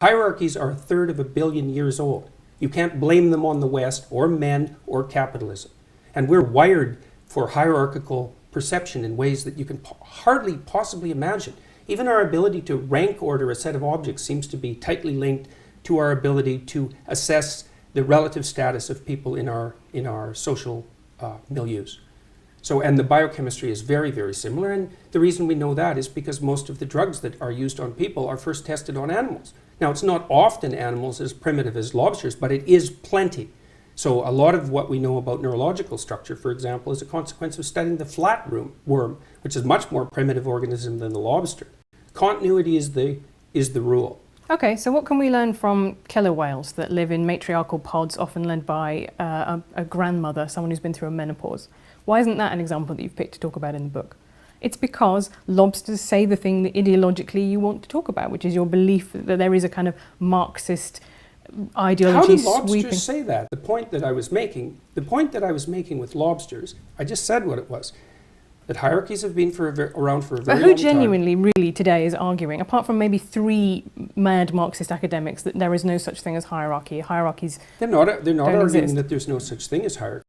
Hierarchies are a third of a billion years old. You can't blame them on the West or men or capitalism. And we're wired for hierarchical perception in ways that you can hardly possibly imagine. Even our ability to rank order a set of objects seems to be tightly linked to our ability to assess the relative status of people in our social milieus. So, and the biochemistry is very, very similar, and the reason we know that is because most of the drugs that are used on people are first tested on animals. Now, it's not often animals as primitive as lobsters, but it is plenty. So a lot of what we know about neurological structure, for example, is a consequence of studying the flatworm, which is a much more primitive organism than the lobster. Continuity is the rule. Okay, so what can we learn from killer whales that live in matriarchal pods, often led by a grandmother, someone who's been through a menopause? Why isn't that an example that you've picked to talk about in the book? It's because lobsters say the thing that ideologically you want to talk about, which is your belief that there is a kind of Marxist ideology sweeping. How do lobsters say that? The point that I was making with lobsters, I just said what it was. That hierarchies have been around for a very long time. But who genuinely, really, today is arguing, apart from maybe 3 mad Marxist academics, that there is no such thing as hierarchy? Hierarchies They're not arguing exist. that there's no such thing as hierarchy.